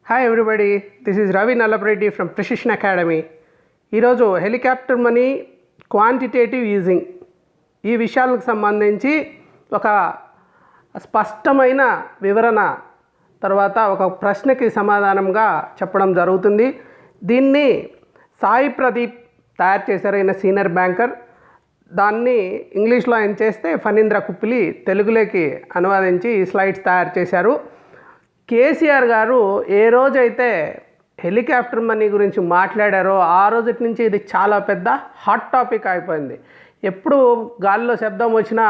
Hi everybody, this is Ravi Nallapareddy from precision academy. ఈరోజు helicopter money quantitative easing ఈ విషయాలకు సంబంధించి ఒక స్పష్టమైన వివరణ తర్వాత ఒక ప్రశ్నకి సమాధానంగా చెప్పడం జరుగుతుంది. దీన్ని సాయి ప్రదీప్ తయారు చేశారు. ఈయన సీనియర్ బ్యాంకర్. దాన్ని ఇంగ్లీష్లో ఆయన చేస్తే ఫణీంద్ర కుప్పిలి తెలుగులోకి అనువాదించి ఈ స్లైడ్స్ తయారు చేశారు. కేసీఆర్ గారు ఏ రోజైతే హెలికాప్టర్ మనీ గురించి మాట్లాడారో ఆ రోజు నుంచి ఇది చాలా పెద్ద హాట్ టాపిక్ అయిపోయింది. ఎప్పుడు గాలిలో శబ్దం వచ్చినా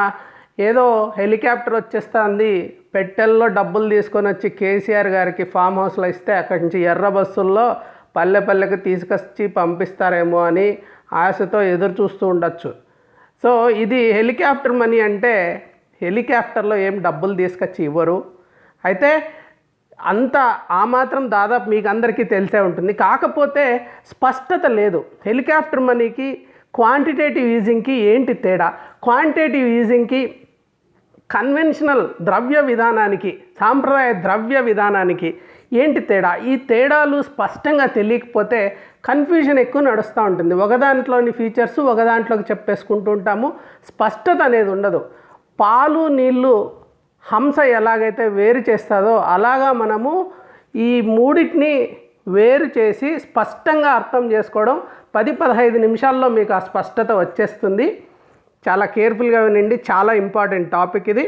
ఏదో హెలికాప్టర్ వచ్చేస్తుంది, పెట్టెల్లో డబ్బులు తీసుకొని వచ్చి కేసీఆర్ గారికి ఫామ్ హౌస్లో ఇస్తే అక్కడి నుంచి ఎర్ర బస్సుల్లో పల్లె పల్లెకి తీసుకొచ్చి పంపిస్తారేమో అని ఆశతో ఎదురు చూస్తూ ఉండొచ్చు. సో ఇది హెలికాప్టర్ మనీ అంటే హెలికాప్టర్లో ఏం డబ్బులు తీసుకొచ్చి ఇవ్వరు. అయితే అంత ఆ మాత్రం దాదాపు మీకు అందరికీ తెలిసే ఉంటుంది. కాకపోతే స్పష్టత లేదు. హెలికాప్టర్ మనీకి క్వాంటిటేటివ్ ఈజింగ్కి ఏంటి తేడా, క్వాంటిటేటివ్ ఈజింగ్కి కన్వెన్షనల్ ద్రవ్య విధానానికి సాంప్రదాయ ద్రవ్య విధానానికి ఏంటి తేడా? ఈ తేడాలు స్పష్టంగా తెలియకపోతే కన్ఫ్యూజన్ ఎక్కువ నడుస్తూ ఉంటుంది. ఒకదాంట్లోని ఫీచర్స్ ఒకదాంట్లోకి చెప్పేసుకుంటూ ఉంటాము, స్పష్టత అనేది ఉండదు. పాలు నీళ్ళు హంస ఎలాగైతే వేరు చేస్తుందో అలాగా మనము ఈ మూడింటిని వేరు చేసి స్పష్టంగా అర్థం చేసుకోవడం 10-15 నిమిషాల్లో మీకు ఆ స్పష్టత వచ్చేస్తుంది. చాలా కేర్ఫుల్గా వినండి, చాలా ఇంపార్టెంట్ టాపిక్ ఇది.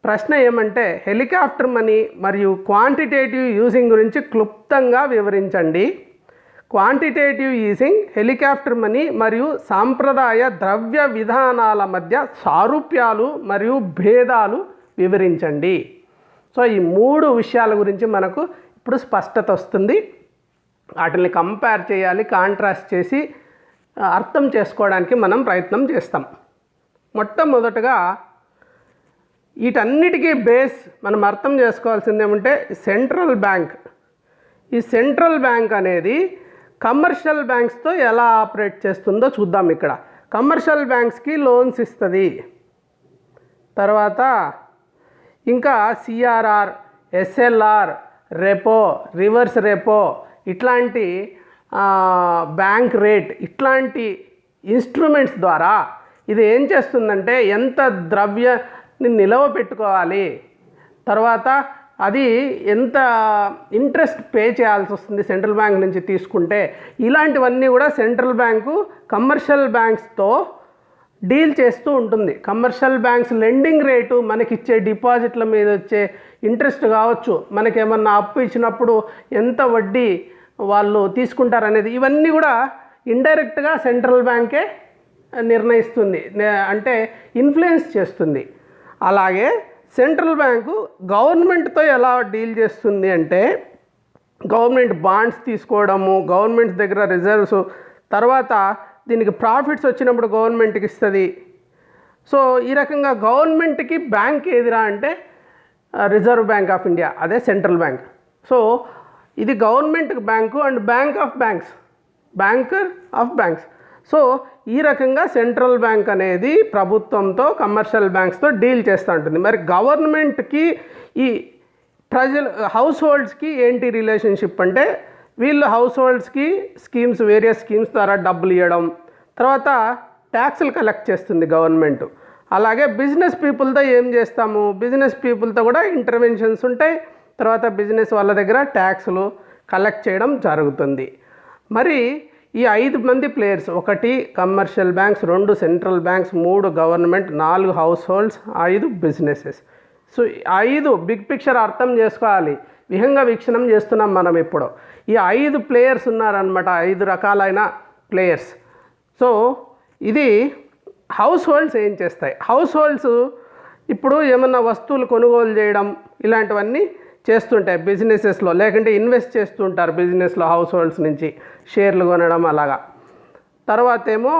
ప్రశ్న ఏమంటే హెలికాప్టర్ మనీ మరియు క్వాంటిటేటివ్ యూజింగ్ గురించి క్లుప్తంగా వివరించండి. క్వాంటిటేటివ్ ఈజింగ్, హెలికాప్టర్ మనీ మరియు సాంప్రదాయ ద్రవ్య విధానాల మధ్య సారూప్యాలు మరియు భేదాలు వివరించండి. సో ఈ 3 విషయాల గురించి మనకు ఇప్పుడు స్పష్టత వస్తుంది. వాటిని కంపేర్ చేయాలి, కాంట్రాస్ట్ చేసి అర్థం చేసుకోవడానికి మనం ప్రయత్నం చేస్తాం. మొట్టమొదటగా వీటన్నిటికీ బేస్ మనం అర్థం చేసుకోవాల్సింది ఏమంటే సెంట్రల్ బ్యాంక్. ఈ సెంట్రల్ బ్యాంక్ అనేది కమర్షియల్ బ్యాంక్స్తో ఎలా ఆపరేట్ చేస్తుందో చూద్దాం. ఇక్కడ కమర్షియల్ బ్యాంక్స్కి లోన్స్ ఇస్తుంది. తర్వాత ఇంకా CRR, SLR, repo, reverse repo ఇట్లాంటి బ్యాంక్ రేట్ ఇట్లాంటి ఇన్స్ట్రుమెంట్స్ ద్వారా ఇది ఏం చేస్తుందంటే ఎంత ద్రవ్యాన్ని నిలవ పెట్టుకోవాలి, తర్వాత అది ఎంత ఇంట్రెస్ట్ పే చేయాల్సి వస్తుంది సెంట్రల్ బ్యాంక్ నుంచి తీసుకుంటే, ఇలాంటివన్నీ కూడా సెంట్రల్ బ్యాంకు కమర్షియల్ బ్యాంక్స్తో డీల్ చేస్తూ ఉంటుంది. కమర్షియల్ బ్యాంక్స్ లెండింగ్ రేటు, మనకిచ్చే డిపాజిట్ల మీద వచ్చే ఇంట్రెస్ట్ కావచ్చు, మనకేమన్నా అప్పు ఇచ్చినప్పుడు ఎంత వడ్డీ వాళ్ళు తీసుకుంటారనేది, ఇవన్నీ కూడా ఇండైరెక్ట్గా సెంట్రల్ బ్యాంకే నిర్ణయిస్తుంది, అంటే ఇన్ఫ్లుయెన్స్ చేస్తుంది. అలాగే సెంట్రల్ బ్యాంకు గవర్నమెంట్తో ఎలా డీల్ చేస్తుంది అంటే గవర్నమెంట్ బాండ్స్ తీసుకోవడము, గవర్నమెంట్స్ దగ్గర రిజర్వ్స్, తర్వాత దీనికి ప్రాఫిట్స్ వచ్చినప్పుడు గవర్నమెంట్కి ఇస్తుంది. సో ఈ రకంగా గవర్నమెంట్కి బ్యాంక్ ఏదిరా అంటే రిజర్వ్ బ్యాంక్ ఆఫ్ ఇండియా, అదే సెంట్రల్ బ్యాంక్. సో ఇది government bank and bank of banks, banker of banks. So ఈ రకంగా సెంట్రల్ బ్యాంక్ అనేది ప్రభుత్వంతో కమర్షియల్ బ్యాంక్స్తో డీల్ చేస్తూ ఉంటుంది. మరి గవర్నమెంట్కి ఈ ప్రజలు హౌస్ హోల్డ్స్కి ఏంటి రిలేషన్షిప్ అంటే వీళ్ళు హౌస్ హోల్డ్స్కి స్కీమ్స్, వేరియస్ స్కీమ్స్ ద్వారా డబ్బులు ఇవ్వడం, తర్వాత ట్యాక్సులు కలెక్ట్ చేస్తుంది గవర్నమెంట్. అలాగే బిజినెస్ పీపుల్తో ఏం చేస్తాము, బిజినెస్ పీపుల్తో కూడా ఇంటర్వెన్షన్స్ ఉంటాయి, తర్వాత బిజినెస్ వాళ్ళ దగ్గర ట్యాక్సులు కలెక్ట్ చేయడం జరుగుతుంది. మరి ఈ 5 మంది players, 1 commercial banks, 2 central banks, 3 government, 4 households, 5 businesses. So 5 big picture అర్థం చేసుకోవాలి. విహంగ వీక్షణం చేస్తున్నాం మనం ఇప్పుడు. ఈ 5 ప్లేయర్స్ ఉన్నారనమాట, 5 రకాలైన ప్లేయర్స్. సో ఇది హౌస్ హోల్డ్స్ ఏం చేస్తాయి? హౌస్ హోల్డ్స్ ఇప్పుడు ఏమన్నా వస్తువులు కొనుగోలు చేయడం ఇలాంటివన్నీ చేస్తుంటాయి బిజినెసెస్లో, లేకుంటే ఇన్వెస్ట్ చేస్తూ ఉంటారు బిజినెస్లో హౌస్ హోల్డ్స్ నుంచి షేర్లు కొనడం అలాగా. తర్వాత ఏమో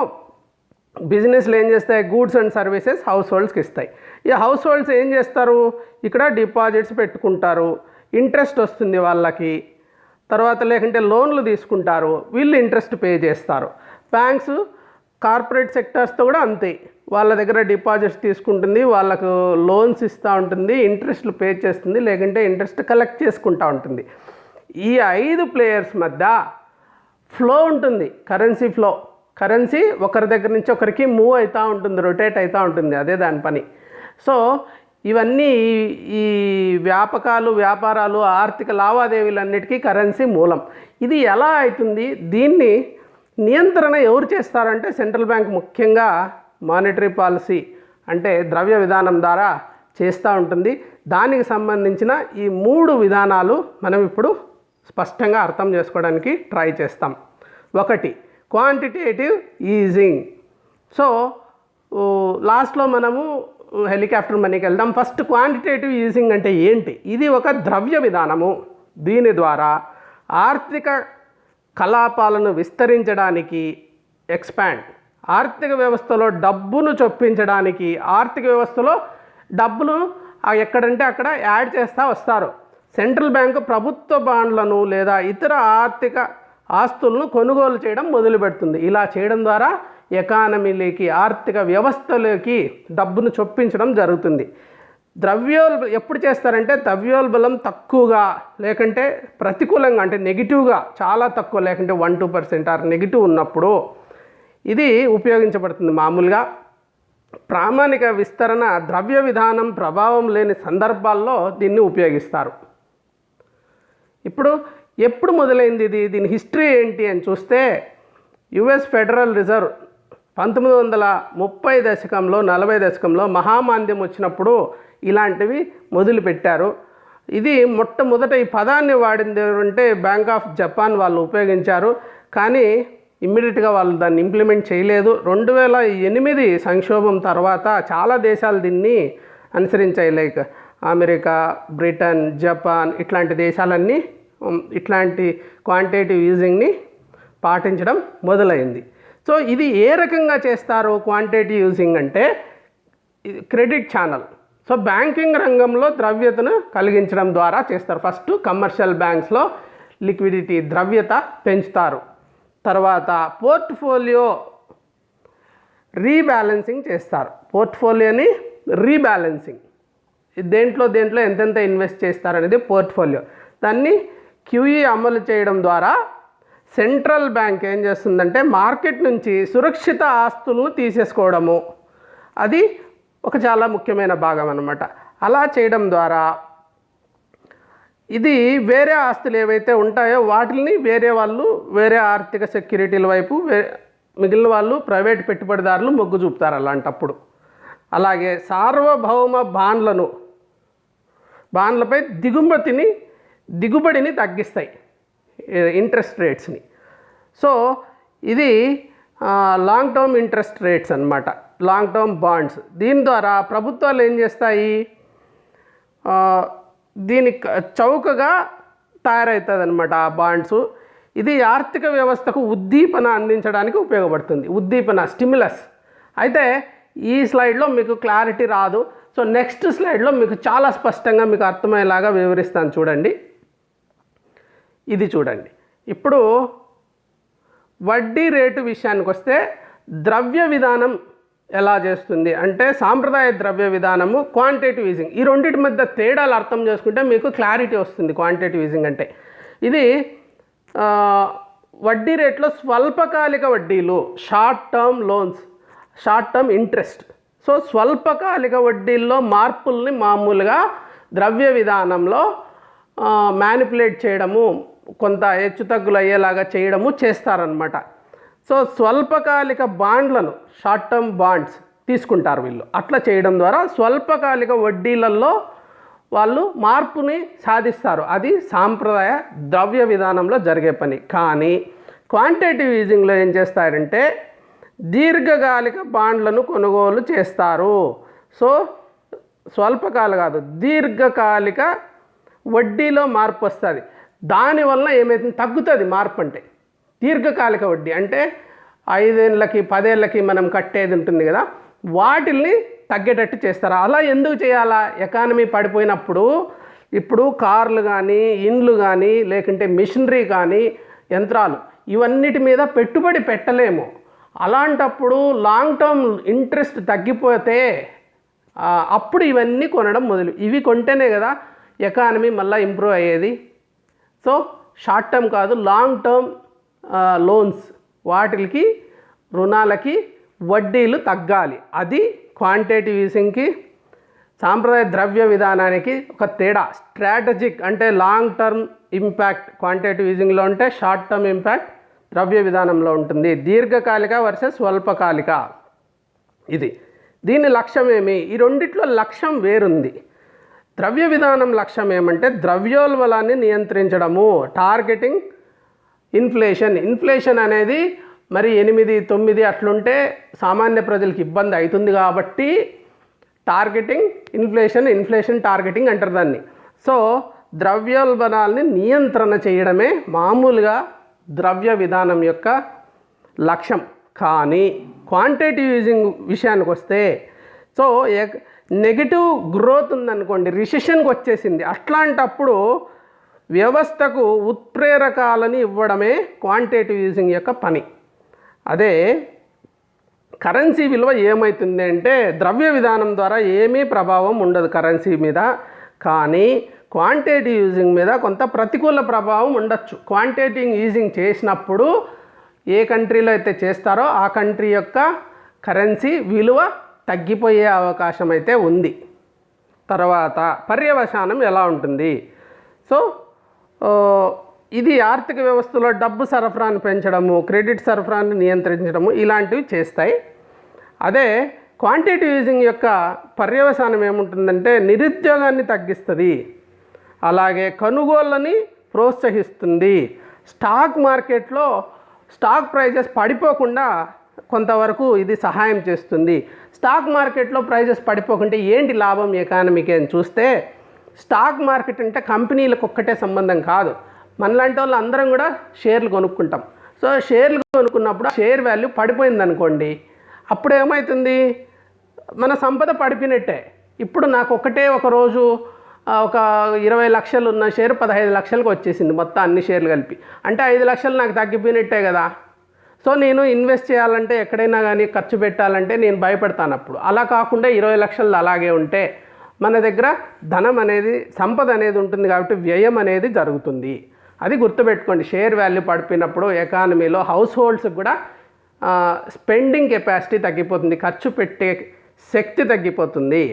బిజినెస్లు ఏం చేస్తాయి, గూడ్స్ అండ్ సర్వీసెస్ హౌస్ హోల్డ్స్కి ఇస్తాయి. ఈ హౌస్ హోల్డ్స్ ఏం చేస్తారు, ఇక్కడ డిపాజిట్స్ పెట్టుకుంటారు, ఇంట్రెస్ట్ వస్తుంది వాళ్ళకి, తర్వాత లేకుంటే లోన్లు తీసుకుంటారు, వీళ్ళు ఇంట్రెస్ట్ పే చేస్తారు. బ్యాంక్స్ కార్పొరేట్ సెక్టర్స్తో కూడా అంతే, వాళ్ళ దగ్గర డిపాజిట్స్ తీసుకుంటుంది, వాళ్ళకు లోన్స్ ఇస్తూ ఉంటుంది, ఇంట్రెస్ట్లు పే చేస్తుంది, లేకుంటే ఇంట్రెస్ట్ కలెక్ట్ చేసుకుంటూ ఉంటుంది. ఈ 5 ప్లేయర్స్ మధ్య ఫ్లో ఉంటుంది, కరెన్సీ ఫ్లో. కరెన్సీ ఒకరి దగ్గర నుంచి ఒకరికి మూవ్ అవుతూ ఉంటుంది, రొటేట్ అవుతూ ఉంటుంది, అదే దాని పని. సో ఇవన్నీ ఈ వ్యాపారాలు, ఆర్థిక లావాదేవీలన్నిటికీ కరెన్సీ మూలం. ఇది ఎలా అవుతుంది? దీన్ని నియంత్రణ ఎవరు చేస్తారంటే సెంట్రల్ బ్యాంక్ ముఖ్యంగా మానిటరీ పాలసీ అంటే ద్రవ్య విధానం ద్వారా చేస్తూ ఉంటుంది. దానికి సంబంధించిన ఈ 3 విధానాలు మనం ఇప్పుడు స్పష్టంగా అర్థం చేసుకోవడానికి ట్రై చేస్తాం. ఒకటి క్వాంటిటేటివ్ ఈజింగ్. సో లాస్ట్లో మనము హెలికాప్టర్ మనీకి వెళ్దాం. ఫస్ట్ క్వాంటిటేటివ్ ఈజింగ్ అంటే ఏంటి? ఇది ఒక ద్రవ్య విధానము. దీని ద్వారా ఆర్థిక కలాపాలను విస్తరించడానికి, ఆర్థిక వ్యవస్థలో డబ్బును చొప్పించడానికి, ఆర్థిక వ్యవస్థలో డబ్బులు ఎక్కడంటే అక్కడ యాడ్ చేస్తూ వస్తారు. సెంట్రల్ బ్యాంకు ప్రభుత్వ బాండ్లను లేదా ఇతర ఆర్థిక ఆస్తులను కొనుగోలు చేయడం మొదలుపెడుతుంది. ఇలా చేయడం ద్వారా ఎకానమీలోకి, ఆర్థిక వ్యవస్థలోకి డబ్బును చొప్పించడం జరుగుతుంది. ఎప్పుడు చేస్తారంటే ద్రవ్యోల్బలం తక్కువగా లేకంటే ప్రతికూలంగా అంటే నెగిటివ్గా చాలా తక్కువ లేకంటే 1-2% ఆర్ నెగిటివ్ ఉన్నప్పుడు ఇది ఉపయోగించబడుతుంది. మామూలుగా ప్రామాణిక విస్తరణ ద్రవ్య విధానం ప్రభావం లేని సందర్భాల్లో దీన్ని ఉపయోగిస్తారు. ఇప్పుడు ఎప్పుడు మొదలైంది దీని హిస్టరీ ఏంటి అని చూస్తే యుఎస్ ఫెడరల్ రిజర్వ్ 1930 దశకంలో 40 దశకంలో మహామాంద్యం వచ్చినప్పుడు ఇలాంటివి మొదలుపెట్టారు. ఇది మొట్టమొదట ఈ పదాన్ని వాడింది అంటే బ్యాంక్ ఆఫ్ జపాన్ వాళ్ళు ఉపయోగించారు. కానీ ఇమ్మీడియట్గా వాళ్ళు దాన్ని ఇంప్లిమెంట్ చేయలేదు. 2008 సంక్షోభం తర్వాత చాలా దేశాలు దీన్ని అనుసరించాయి. లైక్ అమెరికా, బ్రిటన్, జపాన్ ఇట్లాంటి దేశాలన్నీ ఇట్లాంటి క్వాంటిటేటివ్ ఈజింగ్ని పాటించడం మొదలైంది. సో ఇది ఏ రకంగా చేస్తారు క్వాంటిటేటివ్ ఈజింగ్ అంటే క్రెడిట్ ఛానల్. సో బ్యాంకింగ్ రంగంలో ద్రవ్యతను కలిగించడం ద్వారా చేస్తారు. ఫస్ట్ కమర్షియల్ బ్యాంక్స్లో లిక్విడిటీ ద్రవ్యత పెంచుతారు. తర్వాత పోర్ట్ఫోలియో రీబ్యాలెన్సింగ్ చేస్తారు. పోర్ట్ఫోలియోని రీబ్యాలెన్సింగ్ దేంట్లో ఎంతెంత ఇన్వెస్ట్ చేస్తారనేది పోర్ట్ఫోలియో. దాన్ని క్యూఈ అమలు చేయడం ద్వారా సెంట్రల్ బ్యాంక్ ఏం చేస్తుందంటే మార్కెట్ నుంచి సురక్షిత ఆస్తులను తీసేసుకోవడము, అది ఒక చాలా ముఖ్యమైన భాగం అన్నమాట. అలా చేయడం ద్వారా ఇది వేరే ఆస్తులు ఏవైతే ఉంటాయో వాటిని వేరే ఆర్థిక సెక్యూరిటీల వైపు మిగిలిన వాళ్ళు ప్రైవేట్ పెట్టుబడిదారులు మొగ్గు చూపుతారు అలాంటప్పుడు. అలాగే సార్వభౌమ బాండ్లపై దిగుబడిని తగ్గిస్తాయి, ఇంట్రెస్ట్ రేట్స్ని. సో ఇది లాంగ్ టర్మ్ ఇంట్రెస్ట్ రేట్స్ అన్నమాట, లాంగ్ టర్మ్ బాండ్స్. దీని ద్వారా ప్రభుత్వాలు ఏం చేస్తాయి, దీని చౌకగా తయారవుతుంది అనమాట ఆ బాండ్స్. ఇది ఆర్థిక వ్యవస్థకు ఉద్దీపన అందించడానికి ఉపయోగపడుతుంది. స్టిమ్యులస్. అయితే ఈ స్లైడ్లో మీకు క్లారిటీ రాదు. సో నెక్స్ట్ స్లైడ్లో మీకు చాలా స్పష్టంగా మీకు అర్థమయ్యేలాగా వివరిస్తాను. చూడండి, ఇది చూడండి. ఇప్పుడు వడ్డీ రేటు విషయానికి వస్తే ద్రవ్య విధానం ఎలా చేస్తుంది అంటే సాంప్రదాయ ద్రవ్య విధానము, క్వాంటిటేటివ్ ఈజింగ్, ఈ రెండింటి మధ్య తేడాలు అర్థం చేసుకుంటే మీకు క్లారిటీ వస్తుంది. క్వాంటిటేటివ్ ఈజింగ్ అంటే ఇది వడ్డీ రేట్లో స్వల్పకాలిక వడ్డీలు, షార్ట్ టర్మ్ ఇంట్రెస్ట్. సో స్వల్పకాలిక వడ్డీల్లో మార్పుల్ని మామూలుగా ద్రవ్య విధానంలో మ్యానిపులేట్ చేయడము, కొంత హెచ్చుతగ్గులు అయ్యేలాగా చేయడము చేస్తారనమాట. సో స్వల్పకాలిక బాండ్లను, షార్ట్ టర్మ్ బాండ్స్ తీసుకుంటారు వీళ్ళు. అట్లా చేయడం ద్వారా స్వల్పకాలిక వడ్డీలలో వాళ్ళు మార్పుని సాధిస్తారు. అది సాంప్రదాయ ద్రవ్య విధానంలో జరిగే పని. కానీ క్వాంటిటేటివ్ ఈజింగ్లో ఏం చేస్తారంటే దీర్ఘకాలిక బాండ్లను కొనుగోలు చేస్తారు. సో స్వల్పకాల కాదు, దీర్ఘకాలిక వడ్డీలో మార్పు వస్తుంది. దానివల్ల ఏమైతుంది, తగ్గుతుంది మార్పు. అంటే దీర్ఘకాలిక వడ్డీ అంటే 5 ఏళ్ళకి 10 ఏళ్ళకి మనం కట్టేది ఉంటుంది కదా, వాటిల్ని తగ్గేటట్టు చేస్తారు. అలా ఎందుకు చేయాలా? ఎకానమీ పడిపోయినప్పుడు ఇప్పుడు కార్లు కానీ, ఇండ్లు కానీ, లేకుంటే మిషనరీ కానీ, యంత్రాలు, ఇవన్నిటి మీద పెట్టుబడి పెట్టలేము. అలాంటప్పుడు లాంగ్ టర్మ్ ఇంట్రెస్ట్ తగ్గిపోతే అప్పుడు ఇవన్నీ కొనడం ఇవి కొంటేనే కదా ఎకానమీ మళ్ళీ ఇంప్రూవ్ అయ్యేది. సో షార్ట్ టర్మ్ కాదు లాంగ్ టర్మ్ లోన్స్ వాటికి రుణాలకి వడ్డీలు తగ్గాలి. అది క్వాంటిటేటివ్ ఈజింగ్కి సాంప్రదాయ ద్రవ్య విధానానికి ఒక తేడా. స్ట్రాటజిక్ అంటే లాంగ్ టర్మ్ ఇంపాక్ట్ క్వాంటిటేటివ్ ఈజింగ్లో ఉంటే, షార్ట్ టర్మ్ ఇంపాక్ట్ ద్రవ్య విధానంలో ఉంటుంది. దీర్ఘకాలిక వర్సెస్ స్వల్పకాలిక. దీని లక్ష్యం ఏమి? ఈ రెండిట్లో లక్ష్యం వేరుంది. ద్రవ్య విధానం లక్ష్యం ఏమంటే ద్రవ్యోల్బణాన్ని నియంత్రించడము, టార్గెటింగ్ ఇన్ఫ్లేషన్ అనేది మరి 8-9 అట్లుంటే సామాన్య ప్రజలకు ఇబ్బంది అవుతుంది కాబట్టి టార్గెటింగ్ ఇన్ఫ్లేషన్ టార్గెటింగ్ అంటారు దాన్ని. సో ద్రవ్యోల్బణాలని నియంత్రణ చేయడమే మామూలుగా ద్రవ్య విధానం యొక్క లక్ష్యం. కానీ క్వాంటిటేటివ్ ఈజింగ్ విషయానికి వస్తే, సో నెగిటివ్ గ్రోత్ ఉందనుకోండి, రిసెషన్కి వచ్చేసింది, అట్లాంటప్పుడు వ్యవస్థకు ఉత్ప్రేరకాలని ఇవ్వడమే క్వాంటిటేటివ్ ఈజింగ్ యొక్క పని. అదే కరెన్సీ విలువ ఏమవుతుంది అంటే ద్రవ్య విధానం ద్వారా ఏమీ ప్రభావం ఉండదు కరెన్సీ మీద, కానీ క్వాంటిటేటివ్ ఈజింగ్ మీద కొంత ప్రతికూల ప్రభావం ఉండొచ్చు. క్వాంటిటేటివ్ ఈజింగ్ చేసినప్పుడు ఏ కంట్రీలో అయితే చేస్తారో ఆ కంట్రీ యొక్క కరెన్సీ విలువ తగ్గిపోయే అవకాశం అయితే ఉంది. తర్వాత పర్యవసానం ఎలా ఉంటుంది? సో ఇది ఆర్థిక వ్యవస్థలో డబ్బు సరఫరాను పెంచడము, క్రెడిట్ సరఫరాను నియంత్రించడము ఇలాంటివి చేస్తాయి. అదే క్వాంటిటేటివ్ ఈజింగ్ యొక్క పర్యవసానం ఏముంటుందంటే నిరుద్యోగాన్ని తగ్గిస్తుంది, అలాగే కొనుగోళ్ళని ప్రోత్సహిస్తుంది, స్టాక్ మార్కెట్లో స్టాక్ ప్రైజెస్ పడిపోకుండా కొంతవరకు ఇది సహాయం చేస్తుంది. స్టాక్ మార్కెట్లో ప్రైజెస్ పడిపోకుంటే ఏంటి లాభం ఎకానమీకి అని చూస్తే, స్టాక్ మార్కెట్ అంటే కంపెనీలకు ఒక్కటే సంబంధం కాదు, మనలాంటి వాళ్ళు అందరం కూడా షేర్లు కొనుక్కుంటాం. సో షేర్లు కొనుక్కున్నప్పుడు షేర్ వాల్యూ పడిపోయింది అనుకోండి, అప్పుడు ఏమవుతుంది? మన సంపద పడిపోయినట్టే. ఇప్పుడు నాకు ఒక రోజు ఒక 20 లక్షలు ఉన్న షేర్ 15 లక్షలకు వచ్చేసింది మొత్తం అన్ని షేర్లు కలిపి, అంటే 5 లక్షలు నాకు తగ్గిపోయినట్టే కదా. సో నేను ఇన్వెస్ట్ చేయాలంటే ఎక్కడైనా కానీ ఖర్చు పెట్టాలంటే నేను భయపడతాను. అప్పుడు అలా కాకుండా 20 లక్షలు అలాగే ఉంటే మన దగ్గర ధనం అనేది సంపద అనేది ఉంటుంది కాబట్టి వ్యయం అనేది జరుగుతుంది. అది గుర్తుపెట్టుకోండి. షేర్ వాల్యూ పడిపోయినప్పుడు ఎకానమీలో హౌస్ హోల్డ్స్కి కూడా స్పెండింగ్ కెపాసిటీ తగ్గిపోతుంది, ఖర్చు పెట్టే శక్తి తగ్గిపోతుంది.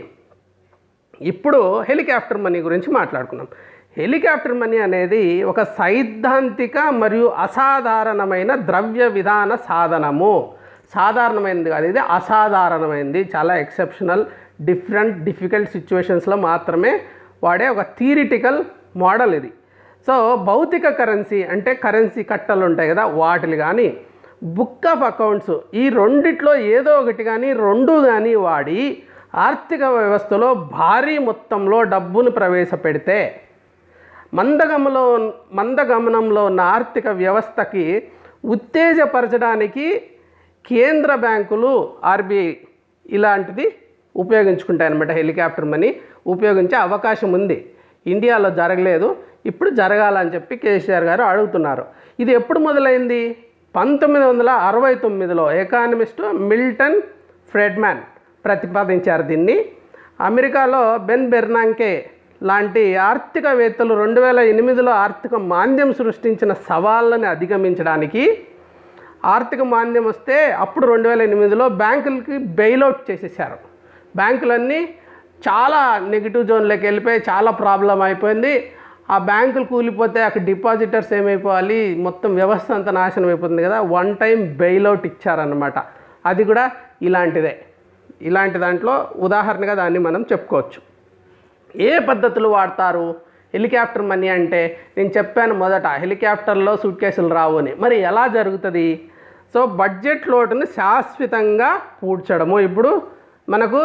ఇప్పుడు హెలికాప్టర్ మనీ గురించి మాట్లాడుకున్నాం. హెలికాప్టర్ మనీ అనేది ఒక సైద్ధాంతిక మరియు అసాధారణమైన ద్రవ్య విధాన సాధనము. సాధారణమైనది కాదు, ఇది అసాధారణమైనది, చాలా ఎక్సెప్షనల్, డిఫికల్ట్ సిచ్యువేషన్స్లో మాత్రమే వాడే ఒక థియరిటికల్ మోడల్ ఇది. సో భౌతిక కరెన్సీ అంటే కరెన్సీ కట్టలు ఉంటాయి కదా, వాటిని కానీ బుక్ ఆఫ్ అకౌంట్స్ ఈ రెండిట్లో ఏదో ఒకటి కానీ రెండు కానీ వాడి ఆర్థిక వ్యవస్థలో భారీ మొత్తంలో డబ్బును ప్రవేశపెడితే మందగమనంలో ఉన్న ఆర్థిక వ్యవస్థకి ఉత్తేజపరచడానికి కేంద్ర బ్యాంకులు ఆర్బీఐ ఇలాంటిది ఉపయోగించుకుంటాయన్నమాట. హెలికాప్టర్ మనీ ఉపయోగించే అవకాశం ఉంది. ఇండియాలో జరగలేదు, ఇప్పుడు జరగాలని చెప్పి కేసీఆర్ గారు అడుగుతున్నారు. ఇది ఎప్పుడు మొదలైంది? 1969లో ఎకానమిస్టు మిల్టన్ ఫ్రెడ్మాన్ ప్రతిపాదించారు దీన్ని. అమెరికాలో బెన్ బెర్నాంకే లాంటి ఆర్థికవేత్తలు 2008లో ఆర్థిక మాంద్యం సృష్టించిన సవాళ్ళని అధిగమించడానికి, ఆర్థిక మాంద్యం వస్తే అప్పుడు 2008లో బ్యాంకులకి బెయిలౌట్ చేసేసారు. బ్యాంకులన్నీ చాలా నెగిటివ్ జోన్లోకి వెళ్ళిపోయి చాలా ప్రాబ్లం అయిపోయింది. ఆ బ్యాంకులు కూలిపోతే అక్కడ డిపాజిటర్స్ ఏమైపోవాలి, మొత్తం వ్యవస్థ అంతా నాశనం అయిపోతుంది కదా. వన్ టైం బెయిలౌట్ ఇచ్చారన్నమాట. అది కూడా ఇలాంటిదే. ఇలాంటి దాంట్లో ఉదాహరణగా దాన్ని మనం చెప్పుకోవచ్చు. ఏ పద్ధతులు వాడతారు హెలికాప్టర్ మనీ అంటే? నేను చెప్పాను మొదట, హెలికాప్టర్లో సూట్ కేసులు రావు అని. మరి ఎలా జరుగుతుంది? సో బడ్జెట్ లోటుని శాశ్వతంగా పూడ్చడము. ఇప్పుడు మనకు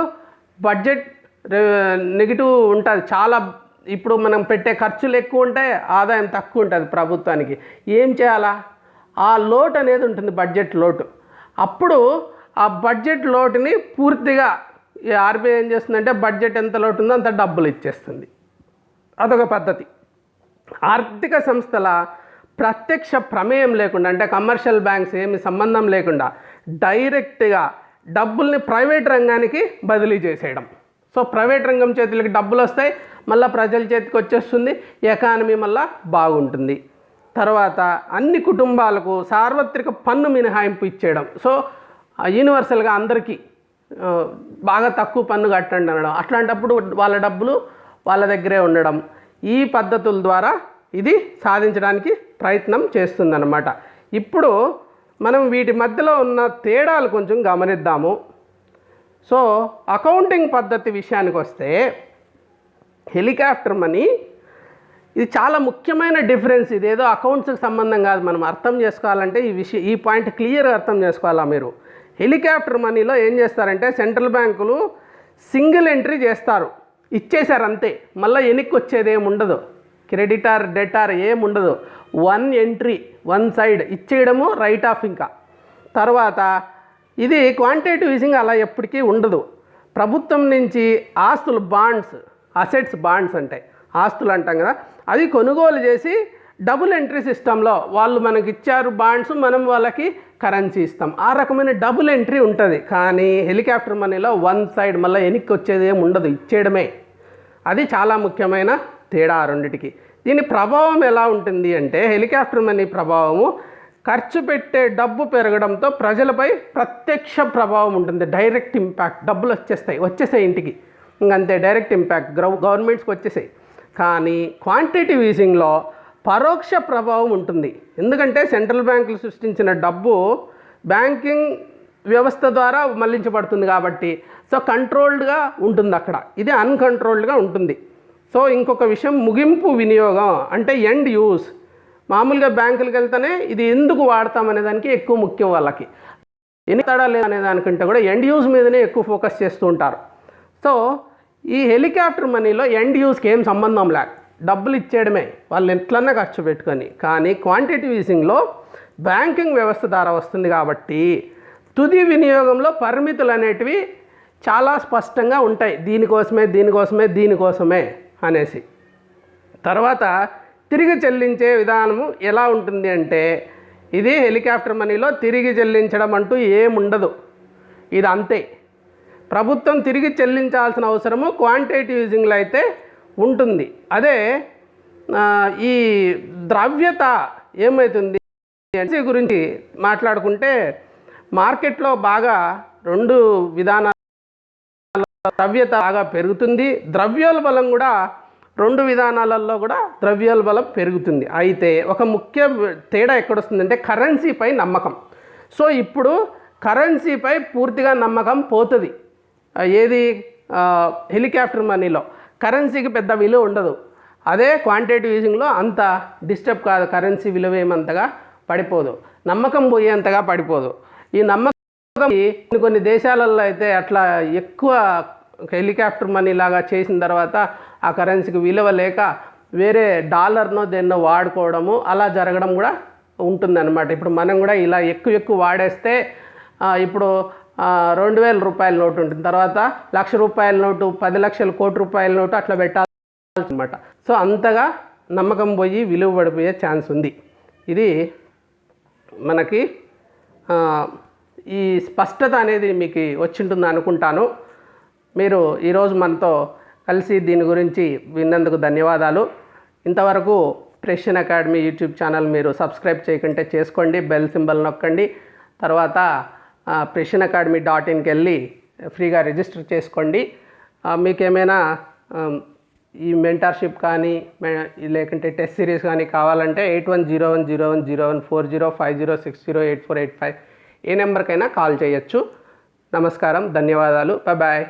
బడ్జెట్ నెగిటివ్ ఉంటుంది చాలా. ఇప్పుడు మనం పెట్టే ఖర్చులు ఎక్కువ ఉంటాయి, ఆదాయం తక్కువ ఉంటుంది ప్రభుత్వానికి. ఏం చేయాలా? ఆ లోటు అనేది ఉంటుంది, బడ్జెట్ లోటు. అప్పుడు ఆ బడ్జెట్ లోటుని పూర్తిగా ఈ ఆర్బీఐ ఏం చేస్తుందంటే బడ్జెట్ ఎంత లోటు ఉందో అంత డబ్బులు ఇచ్చేస్తుంది. అదొక పద్ధతి. ఆర్థిక సంస్థల ప్రత్యక్ష ప్రమేయం లేకుండా, అంటే కమర్షియల్ బ్యాంక్స్ ఏమి సంబంధం లేకుండా డైరెక్ట్గా డబ్బుల్ని ప్రైవేట్ రంగానికి బదిలీ చేసేయడం. సో ప్రైవేట్ రంగం చేతులకి డబ్బులు వస్తాయి, మళ్ళీ ప్రజల చేతికి వచ్చేస్తుంది, ఎకానమీ మళ్ళీ బాగుంటుంది. తర్వాత అన్ని కుటుంబాలకు సార్వత్రిక పన్ను మినహాయింపు ఇచ్చేయడం. సో యూనివర్సల్గా అందరికీ బాగా తక్కువ పన్ను కట్టండి అనడం. అట్లాంటప్పుడు వాళ్ళ డబ్బులు వాళ్ళ దగ్గరే ఉండడం. ఈ పద్ధతుల ద్వారా ఇది సాధించడానికి ప్రయత్నం చేస్తుందన్నమాట. ఇప్పుడు మనం వీటి మధ్యలో ఉన్న తేడాలు కొంచెం గమనిద్దాము. సో అకౌంటింగ్ పద్ధతి విషయానికి వస్తే హెలికాప్టర్ మనీ ఇది చాలా ముఖ్యమైన డిఫరెన్స్. ఇదేదో అకౌంట్స్కి సంబంధం కాదు. మనం అర్థం చేసుకోవాలంటే ఈ పాయింట్ క్లియర్గా అర్థం చేసుకోవాలా మీరు. హెలికాప్టర్ మనీలో ఏం చేస్తారంటే సెంట్రల్ బ్యాంకులు సింగిల్ ఎంట్రీ చేస్తారు, ఇచ్చేశారు అంతే. మళ్ళీ వెనక్కి వచ్చేది ఏమి ఉండదు, క్రెడిటార్ డెటార్ ఏమి ఉండదు. వన్ ఎంట్రీ వన్ సైడ్ ఇచ్చేయడము, రైట్ ఆఫ్. ఇంకా తర్వాత ఇది క్వాంటిటేటివ్ ఈజింగ్ అలా ఎప్పటికీ ఉండదు. ప్రభుత్వం నుంచి ఆస్తులు, బాండ్స్, అసెట్స్ బాండ్స్ అంటే ఆస్తులు అంటాం కదా, అది కొనుగోలు చేసి డబుల్ ఎంట్రీ సిస్టంలో వాళ్ళు మనకి ఇచ్చారు బాండ్స్, మనం వాళ్ళకి కరెన్సీ ఇస్తాం. ఆ రకమైన డబుల్ ఎంట్రీ ఉంటుంది. కానీ హెలికాప్టర్ మనీలో వన్ సైడ్ మళ్ళీ వెనక్కి వచ్చేది ఏమి ఉండదు, ఇచ్చేయడమే. అది చాలా ముఖ్యమైన తేడా రెండిటికి. దీని ప్రభావం ఎలా ఉంటుంది అంటే హెలికాప్టర్ మనీ ప్రభావము ఖర్చు పెట్టే డబ్బు పెరగడంతో ప్రజలపై ప్రత్యక్ష ప్రభావం ఉంటుంది. డైరెక్ట్ ఇంపాక్ట్, డబ్బులు వచ్చేసాయి ఇంటికి, ఇంకంతే డైరెక్ట్ ఇంపాక్ట్ గవర్నమెంట్స్కి వచ్చేసాయి. కానీ క్వాంటిటేటివ్ ఈజింగ్లో పరోక్ష ప్రభావం ఉంటుంది. ఎందుకంటే సెంట్రల్ బ్యాంకులు సృష్టించిన డబ్బు బ్యాంకింగ్ వ్యవస్థ ద్వారా మళ్లించబడుతుంది కాబట్టి సో కంట్రోల్డ్గా ఉంటుంది అక్కడ. ఇది అన్కంట్రోల్డ్గా ఉంటుంది. సో ఇంకొక విషయం, ముగింపు వినియోగం అంటే ఎండ్ యూస్. మామూలుగా బ్యాంకులకు వెళ్తేనే ఇది ఎందుకు వాడతామనే దానికి ఎక్కువ ముఖ్యం వాళ్ళకి. ఎన్ని తడా లేదనే దానికంటే కూడా ఎండ్ యూస్ మీదనే ఎక్కువ ఫోకస్ చేస్తూ ఉంటారు. సో ఈ హెలికాప్టర్ మనీలో ఎండ్ యూస్కి ఏం సంబంధం లేక డబ్బులు ఇచ్చేయడమే, వాళ్ళు ఎట్లన్నా ఖర్చు పెట్టుకొని. కానీ క్వాంటిటేటివ్ ఈజింగ్లో బ్యాంకింగ్ వ్యవస్థ ద్వారా వస్తుంది కాబట్టి తుది వినియోగంలో పరిమితులు అనేటివి చాలా స్పష్టంగా ఉంటాయి. దీనికోసమే అనేసి. తర్వాత తిరిగి చెల్లించే విధానము ఎలా ఉంటుంది అంటే ఇది హెలికాప్టర్ మనీలో తిరిగి చెల్లించడం అంటూ ఏముండదు. ఇది అంతే. ప్రభుత్వం తిరిగి చెల్లించాల్సిన అవసరము క్వాంటిటేటివ్ ఈజింగ్లో అయితే ఉంటుంది. అదే ఈ ద్రవ్యత ఏమవుతుంది గురించి మాట్లాడుకుంటే మార్కెట్లో బాగా రెండు విధానాలు, ద్రవ్యత బాగా పెరుగుతుంది, ద్రవ్యోల్బలం కూడా రెండు విధానాలలో కూడా ద్రవ్యోల్బలం పెరుగుతుంది. అయితే ఒక ముఖ్య తేడా ఎక్కడొస్తుందంటే కరెన్సీపై నమ్మకం. సో ఇప్పుడు కరెన్సీపై పూర్తిగా నమ్మకం పోతుంది. ఏది హెలికాప్టర్ మనీలో కరెన్సీకి పెద్ద విలువ ఉండదు. అదే క్వాంటిటేటివ్ ఈజింగ్లో అంత డిస్టర్బ్ కాదు, కరెన్సీ విలువ ఏమంతగా పడిపోదు, నమ్మకం పోయేంతగా పడిపోదు. ఈ నమ్మకం కొన్ని దేశాలలో అయితే అట్లా ఎక్కువ హెలికాప్టర్ మనీ లాగా చేసిన తర్వాత ఆ కరెన్సీకి విలువ లేక వేరే డాలర్నో దేన్నో వాడుకోవడము అలా జరగడం కూడా ఉంటుందన్నమాట. ఇప్పుడు మనం కూడా ఇలా ఎక్కువ వాడేస్తే ఇప్పుడు 2000 రూపాయల నోటు ఉంటుంది, తర్వాత 1,00,000 రూపాయల నోటు, 10 లక్షల కోటి రూపాయల నోటు అట్లా పెట్టాలన్నమాట. సో అంతగా నమ్మకం పోయి విలువ పడిపోయే ఛాన్స్ ఉంది. ఇది మనకి ఈ స్పష్టత అనేది మీకు వచ్చింటుంది అనుకుంటాను. మీరు ఈరోజు మనతో కలిసి దీని గురించి విన్నందుకు ధన్యవాదాలు. ఇంతవరకు ప్రెషన్ అకాడమీ యూట్యూబ్ ఛానల్ మీరు సబ్స్క్రైబ్ చేయకుంటే చేసుకోండి, బెల్ సింబల్ నొక్కండి. తర్వాత pressionacademy.inకి వెళ్ళి ఫ్రీగా రిజిస్టర్ చేసుకోండి. మీకేమైనా ఈ మెంటర్షిప్ కానీ లేకుంటే టెస్ట్ సిరీస్ కానీ కావాలంటే 810101014050608485 ఏ నెంబర్కైనా కాల్ చేయొచ్చు. నమస్కారం, ధన్యవాదాలు, బాయ్.